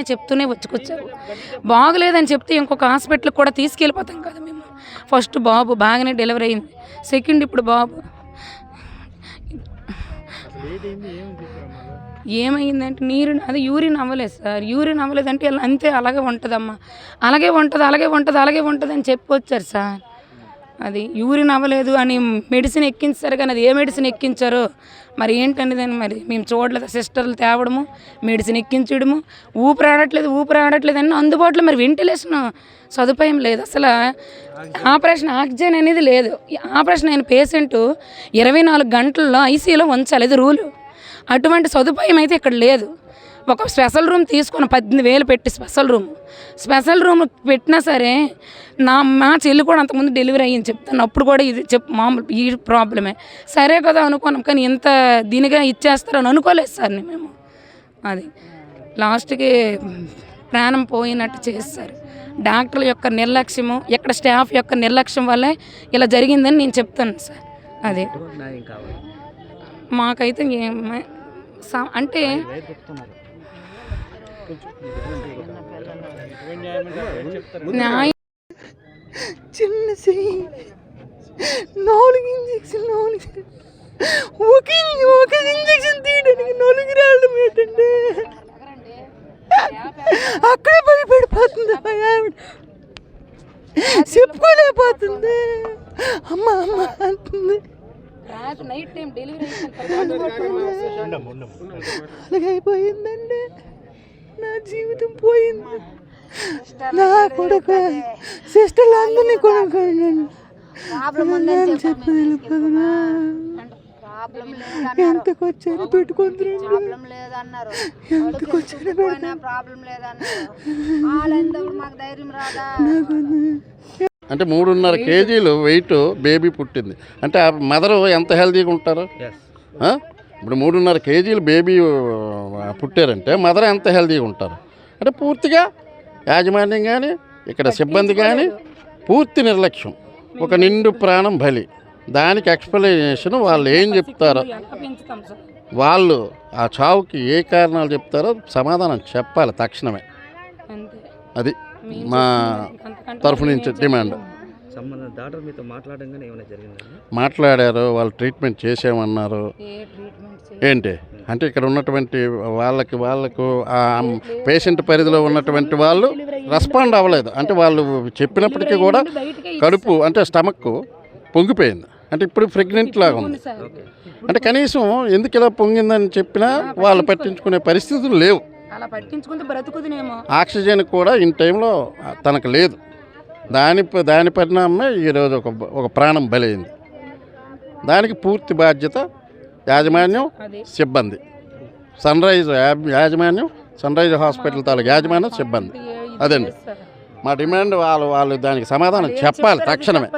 చెప్తూనే వచ్చుకొచ్చారు. బాగలేదని చెప్తే ఇంకొక హాస్పిటల్కి కూడా తీసుకెళ్ళిపోతాం కదా మేము. ఫస్ట్ బాబు బాగానే డెలివరీ అయింది, సెకండ్ ఇప్పుడు బాబు. ఏమైందంటే అది యూరిన్ అవ్వలేదు సార్. యూరిన్ అవ్వలేదంటే ఇలా అంతే అలాగే ఉంటుందమ్మా, అలాగే ఉంటుంది అని చెప్పి వచ్చారు సార్. అది యూరిన్ అవ్వలేదు అని మెడిసిన్ ఎక్కించారు, కానీ అది ఏ మెడిసిన్ ఎక్కించారో మరి ఏంటండి దాన్ని మరి మేము చూడలేదు. సిస్టర్లు తేవడము, మెడిసిన్ ఎక్కించడము, ఊపిరాడట్లేదు అని అందుబాటులో మరి వెంటిలేషన్ సదుపాయం లేదు అసలు. ఆక్సిజన్ అనేది లేదు. ఆపరేషన్ అయిన పేషెంట్ 24 గంటల్లో ఐసీయూలో ఉంచాలి, ఇది రూలు. అటువంటి సదుపాయం అయితే ఇక్కడ లేదు. ఒక స్పెషల్ రూమ్ తీసుకుని 18,000 పెట్టి స్పెషల్ రూమ్ పెట్టినా సరే మా చెల్లి కూడా అంతకుముందు డెలివరీ అయ్యింది చెప్తాను. అప్పుడు కూడా ఇది మామూలు ఈ ప్రాబ్లమే సరే కదా అనుకున్నాం, కానీ ఇంత దీనిగా ఇచ్చేస్తారని అనుకోలేదు సార్ మేము. అది లాస్ట్కి ప్రాణం పోయినట్టు చేస్తారు. డాక్టర్ల యొక్క నిర్లక్ష్యము, ఇక్కడ స్టాఫ్ యొక్క నిర్లక్ష్యం వల్లే ఇలా జరిగిందని నేను చెప్తాను సార్. అదే మాకైతే అంటే న్యాయం చిన్న చెయ్యి 4 ఇంజక్షన్లు ఒక ఇంజక్షన్ తీయడానికి 4 రావడం ఏంటండి? అక్కడే భయపడిపోతుంది ఆవిడ, చెప్పుకోలేకపోతుంది. అమ్మ అంటుంది. అలాగైపోయిందండి, నా జీవితం పోయింది. నా కొడుకు సిస్టర్లు అందరినీ కొనుక్కోండి చెప్పి వెళ్ళిపోతున్నా. ఎంతకు వచ్చారో పెట్టుకుంటారు, ఎంతకు వచ్చారో అంటే 3.5 కేజీలు వెయిట్ బేబీ పుట్టింది అంటే ఆ మదరు ఎంత హెల్తీగా ఉంటారు? ఇప్పుడు 3.5 కేజీలు బేబీ పుట్టారంటే మదర్ ఎంత హెల్తీగా ఉంటారు? అంటే పూర్తిగా యాజమాన్యం కానీ ఇక్కడ సిబ్బంది కానీ పూర్తి నిర్లక్ష్యం, ఒక నిండు ప్రాణం బలి. దానికి ఎక్స్ప్లెనేషన్ వాళ్ళు ఏం చెప్తారో, వాళ్ళు ఆ చావుకి ఏ కారణాలు చెప్తారో సమాధానం చెప్పాలి తక్షణమే. అది మా తరఫు నుంచి డిమాండ్. మాట్లాడారు, వాళ్ళు ట్రీట్మెంట్ చేసామన్నారు. ఏంటి అంటే ఇక్కడ ఉన్నటువంటి వాళ్ళకు ఆ పేషెంట్ పరిధిలో ఉన్నటువంటి వాళ్ళు రెస్పాండ్ అవ్వలేదు. అంటే వాళ్ళు చెప్పినప్పటికీ కూడా కడుపు అంటే స్టమక్ పొంగిపోయింది. అంటే ఇప్పుడు ప్రెగ్నెంట్ లాగా ఉంది. అంటే కనీసం ఎందుకు ఇలా పొంగిందని చెప్పినా వాళ్ళు పట్టించుకునే పరిస్థితులు లేవు. ఆక్సిజన్ కూడా ఇన్ టైంలో తనకు లేదు. దాని పరిణామమే ఈరోజు ఒక ప్రాణం బలైంది. దానికి పూర్తి బాధ్యత యాజమాన్యం, సిబ్బంది, సన్ రైజ్ హాస్పిటల్ తాలూకు యాజమాన్యం, సిబ్బంది. అదండి మా డిమాండ్. వాళ్ళు దానికి సమాధానం చెప్పాలి తక్షణమే.